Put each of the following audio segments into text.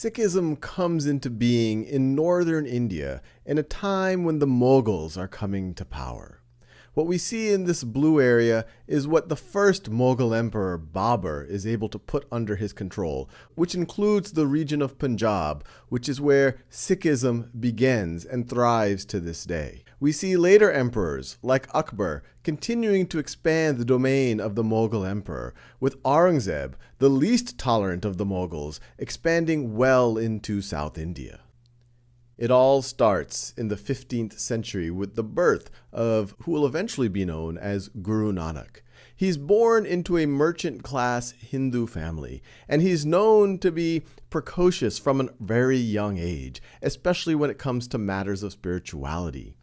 Sikhism comes into being in northern India in a time when the Mughals are coming to power. What we see in this blue area is what the first Mughal emperor Babur is able to put under his control, which includes the region of Punjab, which is where Sikhism begins and thrives to this day. We see later emperors, like Akbar, continuing to expand the domain of the Mughal emperor, with Aurangzeb, the least tolerant of the Mughals, expanding well into South India. It all starts in the 15th century with the birth of who will eventually be known as Guru Nanak. He's born into a merchant-class Hindu family, and he's known to be precocious from a very young age, especially when it comes to matters of spirituality.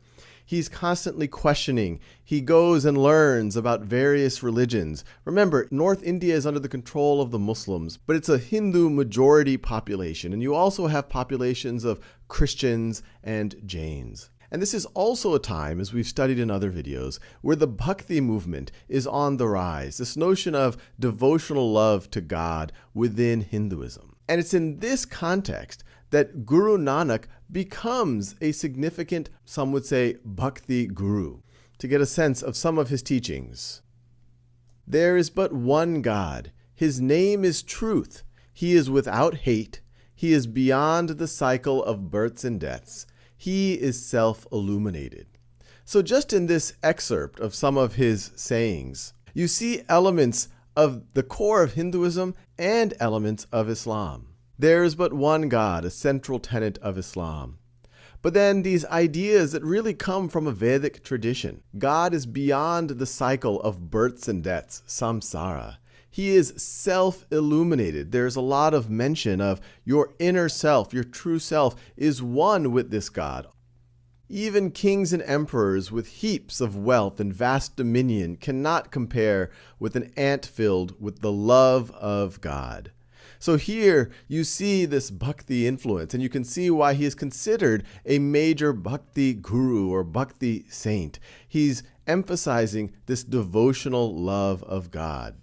He's constantly questioning. He goes and learns about various religions. Remember, North India is under the control of the Muslims, but it's a Hindu majority population, and you also have populations of Christians and Jains. And this is also a time, as we've studied in other videos, where the Bhakti movement is on the rise, this notion of devotional love to God within Hinduism. And it's in this context that Guru Nanak becomes a significant, some would say, Bhakti guru, to get a sense of some of his teachings. There is but one God. His name is truth. He is without hate. He is beyond the cycle of births and deaths. He is self-illuminated. So just in this excerpt of some of his sayings, you see elements of the core of Hinduism and elements of Islam. There is but one God, a central tenet of Islam. But then these ideas that really come from a Vedic tradition. God is beyond the cycle of births and deaths, samsara. He is self-illuminated. There's a lot of mention of your inner self, your true self, is one with this God. Even kings and emperors with heaps of wealth and vast dominion cannot compare with an ant filled with the love of God. So here you see this Bhakti influence, and you can see why he is considered a major Bhakti guru or Bhakti saint. He's emphasizing this devotional love of God.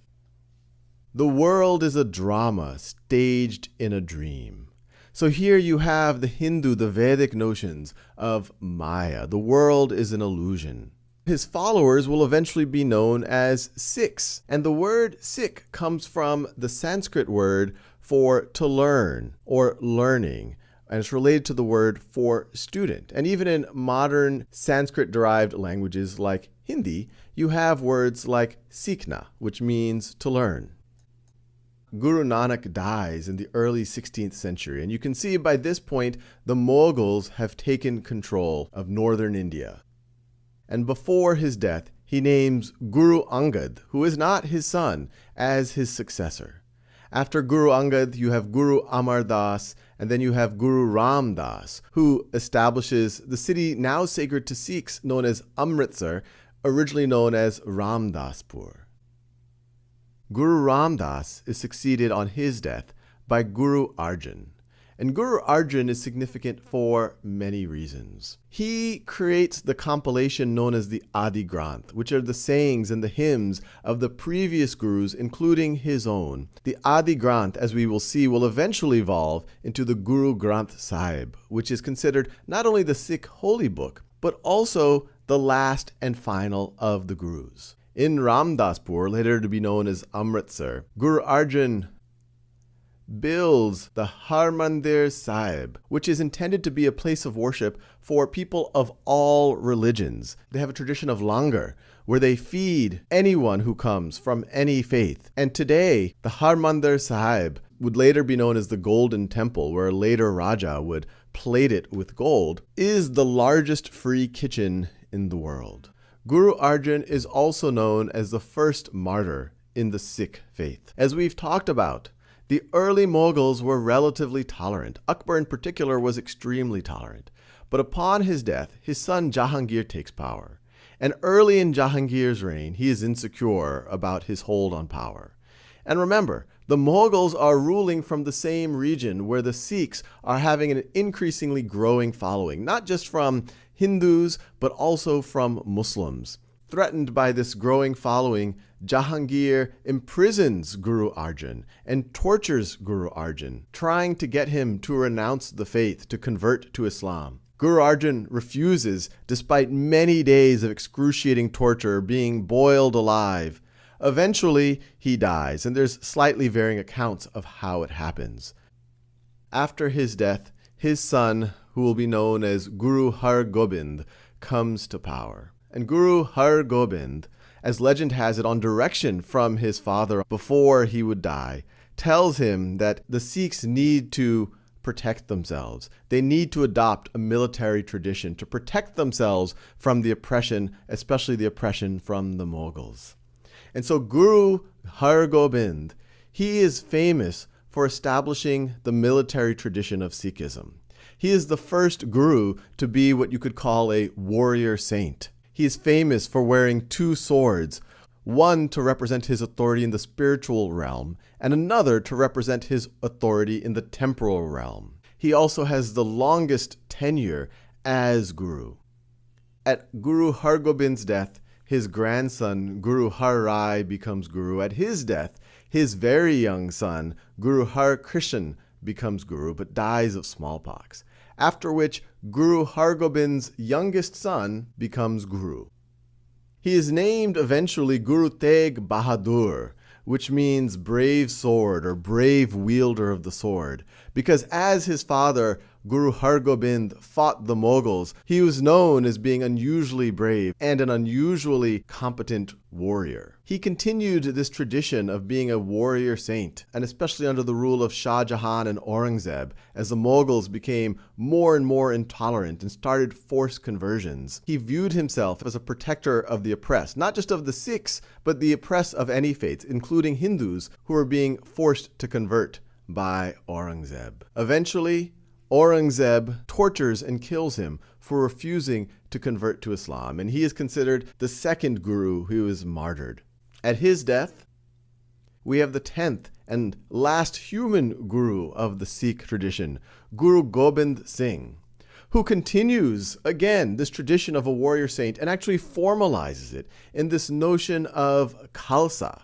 The world is a drama staged in a dream. So here you have the Hindu, the Vedic notions of Maya. The world is an illusion. His followers will eventually be known as Sikhs, and the word Sikh comes from the Sanskrit word for to learn or learning, and it's related to the word for student. And even in modern Sanskrit-derived languages like Hindi, you have words like sikhna, which means to learn. Guru Nanak dies in the early 16th century, and you can see by this point the Mughals have taken control of northern India. And before his death, he names Guru Angad, who is not his son, as his successor. After Guru Angad, you have Guru Amar Das, and then you have Guru Ram Das, who establishes the city now sacred to Sikhs known as Amritsar, originally known as Ramdaspur. Guru Ram Das is succeeded on his death by Guru Arjan. And Guru Arjan is significant for many reasons. He creates the compilation known as the Adi Granth, which are the sayings and the hymns of the previous gurus, including his own. The Adi Granth, as we will see, will eventually evolve into the Guru Granth Sahib, which is considered not only the Sikh holy book, but also the last and final of the gurus. In Ramdaspur, later to be known as Amritsar, Guru Arjan builds the Harmandir Sahib, which is intended to be a place of worship for people of all religions. They have a tradition of langar, where they feed anyone who comes from any faith. And today, the Harmandir Sahib would later be known as the Golden Temple, where a later Raja would plate it with gold, is the largest free kitchen in the world. Guru Arjan is also known as the first martyr in the Sikh faith. As we've talked about, the early Mughals were relatively tolerant. Akbar in particular was extremely tolerant. But upon his death, his son Jahangir takes power. And early in Jahangir's reign, he is insecure about his hold on power. And remember, the Mughals are ruling from the same region where the Sikhs are having an increasingly growing following, not just from Hindus, but also from Muslims. Threatened by this growing following, Jahangir imprisons Guru Arjan and tortures Guru Arjan, trying to get him to renounce the faith, to convert to Islam. Guru Arjan refuses, despite many days of excruciating torture, being boiled alive. Eventually, he dies, and there's slightly varying accounts of how it happens. After his death, his son, who will be known as Guru Har Gobind, comes to power. And Guru Har Gobind, as legend has it, on direction from his father before he would die, tells him that the Sikhs need to protect themselves. They need to adopt a military tradition to protect themselves from the oppression, especially the oppression from the Mughals. And so Guru Har Gobind, he is famous for establishing the military tradition of Sikhism. He is the first guru to be what you could call a warrior saint. He is famous for wearing two swords, one to represent his authority in the spiritual realm, and another to represent his authority in the temporal realm. He also has the longest tenure as guru. At Guru Har Gobind's death, his grandson, Guru Har Rai, becomes guru. At his death, his very young son, Guru Har Krishan, becomes guru, but dies of smallpox. After which, Guru Har Gobind's youngest son becomes guru. He is named eventually Guru Tegh Bahadur, which means brave sword or brave wielder of the sword, because as his father, Guru Har Gobind, fought the Mughals, he was known as being unusually brave and an unusually competent warrior. He continued this tradition of being a warrior saint, and especially under the rule of Shah Jahan and Aurangzeb, as the Mughals became more and more intolerant and started forced conversions. He viewed himself as a protector of the oppressed, not just of the Sikhs, but the oppressed of any faiths, including Hindus who were being forced to convert by Aurangzeb. Eventually, Aurangzeb tortures and kills him for refusing to convert to Islam, and he is considered the second guru who is martyred. At his death, we have the 10th and last human guru of the Sikh tradition, Guru Gobind Singh, who continues, again, this tradition of a warrior saint and actually formalizes it in this notion of Khalsa.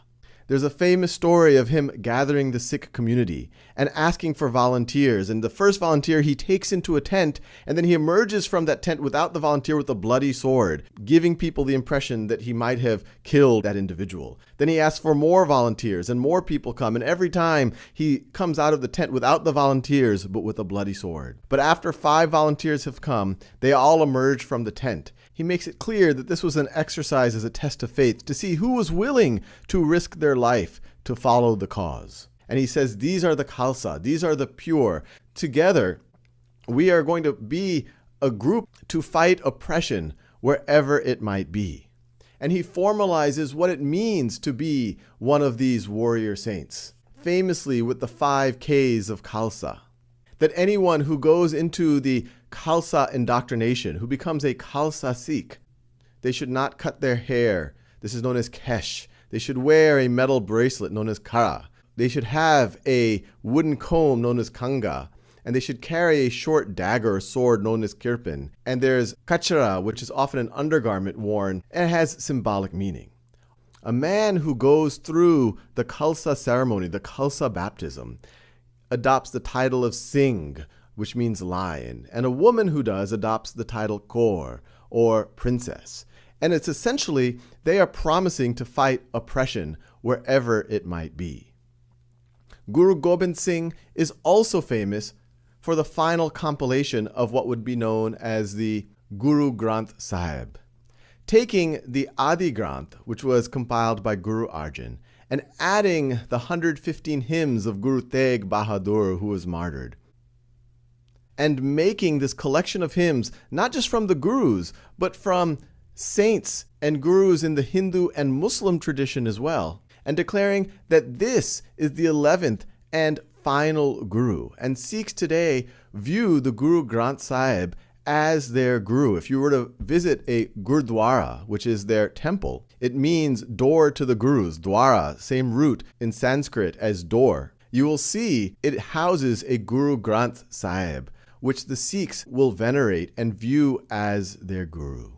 There's a famous story of him gathering the Sikh community and asking for volunteers. And the first volunteer he takes into a tent, and then he emerges from that tent without the volunteer with a bloody sword, giving people the impression that he might have killed that individual. Then he asks for more volunteers, and more people come. And every time he comes out of the tent without the volunteers, but with a bloody sword. But after 5 volunteers have come, they all emerge from the tent. He makes it clear that this was an exercise as a test of faith to see who was willing to risk their life to follow the cause. And he says, these are the Khalsa, these are the pure. Together, we are going to be a group to fight oppression wherever it might be. And he formalizes what it means to be one of these warrior saints, famously with the 5 Ks of Khalsa. That anyone who goes into the Khalsa indoctrination, who becomes a Khalsa Sikh, they should not cut their hair. This is known as kesh. They should wear a metal bracelet known as kara. They should have a wooden comb known as kanga. And they should carry a short dagger or sword known as kirpan. And there's kachara, which is often an undergarment worn and has symbolic meaning. A man who goes through the Khalsa ceremony, the Khalsa baptism, adopts the title of Singh, which means lion, and a woman who does adopts the title Kaur, or princess. And it's essentially, they are promising to fight oppression wherever it might be. Guru Gobind Singh is also famous for the final compilation of what would be known as the Guru Granth Sahib, taking the Adi Granth, which was compiled by Guru Arjan, and adding the 115 hymns of Guru Tegh Bahadur, who was martyred, and making this collection of hymns not just from the gurus, but from saints and gurus in the Hindu and Muslim tradition as well, and declaring that this is the 11th and final guru. And Sikhs today view the Guru Granth Sahib as their guru. If you were to visit a gurdwara, which is their temple, it means door to the gurus. Dwara, same root in Sanskrit as door. You will see it houses a Guru Granth Sahib, which the Sikhs will venerate and view as their guru.